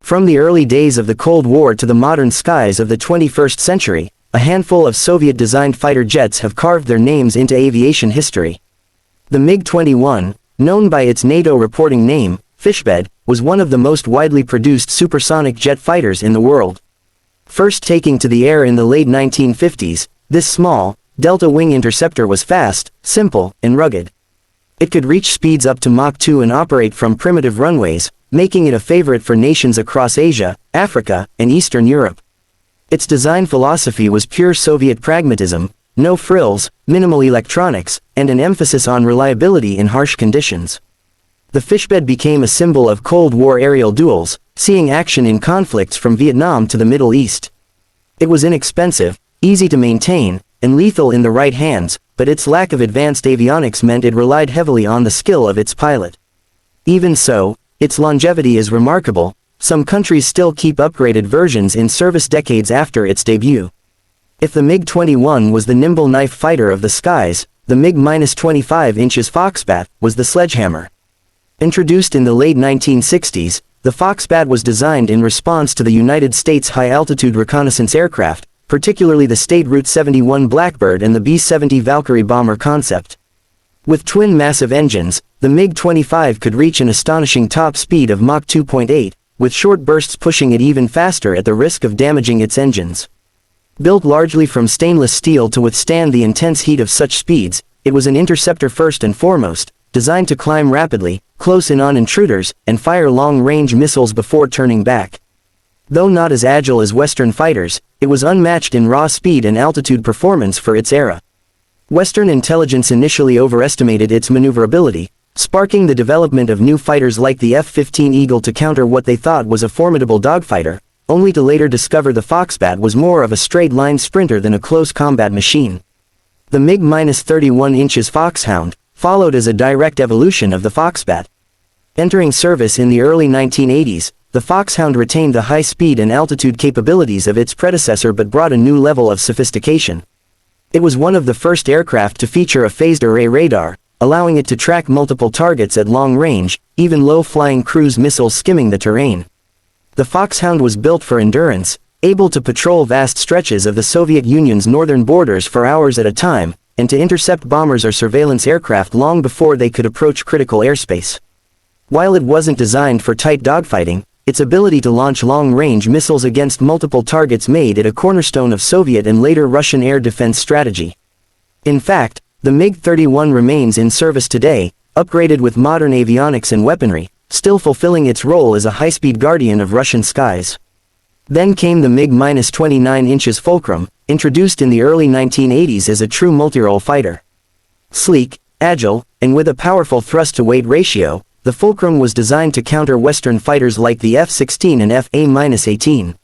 From the early days of the Cold War to the modern skies of the 21st century, a handful of Soviet-designed fighter jets have carved their names into aviation history. The MiG-21, known by its NATO reporting name, Fishbed, was one of the most widely produced supersonic jet fighters in the world. First taking to the air in the late 1950s, this small, delta-wing interceptor was fast, simple, and rugged. It could reach speeds up to Mach 2 and operate from primitive runways, making it a favorite for nations across Asia, Africa, and Eastern Europe. Its design philosophy was pure Soviet pragmatism, no frills, minimal electronics, and an emphasis on reliability in harsh conditions. The Fishbed became a symbol of Cold War aerial duels, seeing action in conflicts from Vietnam to the Middle East. It was inexpensive, easy to maintain, and lethal in the right hands, but its lack of advanced avionics meant it relied heavily on the skill of its pilot. Even so, its longevity is remarkable. Some countries still keep upgraded versions in service decades after its debut. If the MiG-21 was the nimble knife fighter of the skies, the MiG-25 Foxbat was the sledgehammer. Introduced in the late 1960s, the Foxbat was designed in response to the United States high-altitude reconnaissance aircraft, particularly the State Route 71 Blackbird and the B-70 Valkyrie bomber concept. With twin massive engines, the MiG-25 could reach an astonishing top speed of Mach 2.8, with short bursts pushing it even faster at the risk of damaging its engines. Built largely from stainless steel to withstand the intense heat of such speeds, it was an interceptor first and foremost, designed to climb rapidly, close in on intruders, and fire long-range missiles before turning back. Though not as agile as Western fighters, it was unmatched in raw speed and altitude performance for its era. Western intelligence initially overestimated its maneuverability, sparking the development of new fighters like the F-15 Eagle to counter what they thought was a formidable dogfighter, only to later discover the Foxbat was more of a straight-line sprinter than a close combat machine. The MiG-31 Foxhound followed as a direct evolution of the Foxbat. Entering service in the early 1980s, the Foxhound retained the high speed and altitude capabilities of its predecessor but brought a new level of sophistication. It was one of the first aircraft to feature a phased array radar, allowing it to track multiple targets at long range, even low-flying cruise missiles skimming the terrain. The Foxhound was built for endurance, able to patrol vast stretches of the Soviet Union's northern borders for hours at a time, and to intercept bombers or surveillance aircraft long before they could approach critical airspace. While it wasn't designed for tight dogfighting, its ability to launch long-range missiles against multiple targets made it a cornerstone of Soviet and later Russian air defense strategy. In fact, the MiG-31 remains in service today, upgraded with modern avionics and weaponry, still fulfilling its role as a high-speed guardian of Russian skies. Then came the MiG-29 Fulcrum, introduced in the early 1980s as a true multirole fighter. Sleek, agile, and with a powerful thrust-to-weight ratio, the Fulcrum was designed to counter Western fighters like the F-16 and F-A-18.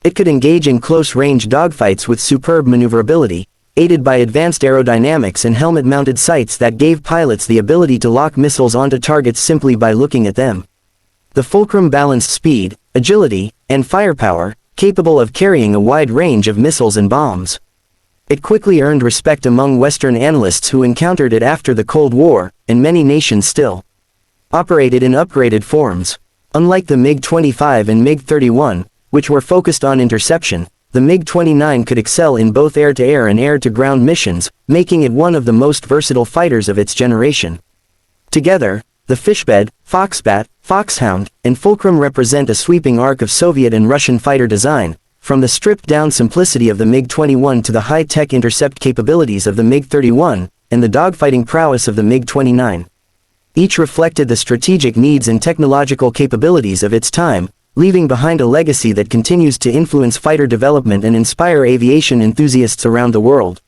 It could engage in close-range dogfights with superb maneuverability, aided by advanced aerodynamics and helmet-mounted sights that gave pilots the ability to lock missiles onto targets simply by looking at them. The Fulcrum balanced speed, agility, and firepower, capable of carrying a wide range of missiles and bombs. It quickly earned respect among Western analysts who encountered it after the Cold War, and many nations still operated in upgraded forms. Unlike the MiG-25 and MiG-31, which were focused on interception, the MiG-29 could excel in both air-to-air and air-to-ground missions, making it one of the most versatile fighters of its generation. Together, the Fishbed, Foxbat, Foxhound, and Fulcrum represent a sweeping arc of Soviet and Russian fighter design, from the stripped-down simplicity of the MiG-21 to the high-tech intercept capabilities of the MiG-31, and the dogfighting prowess of the MiG-29. Each reflected the strategic needs and technological capabilities of its time, leaving behind a legacy that continues to influence fighter development and inspire aviation enthusiasts around the world.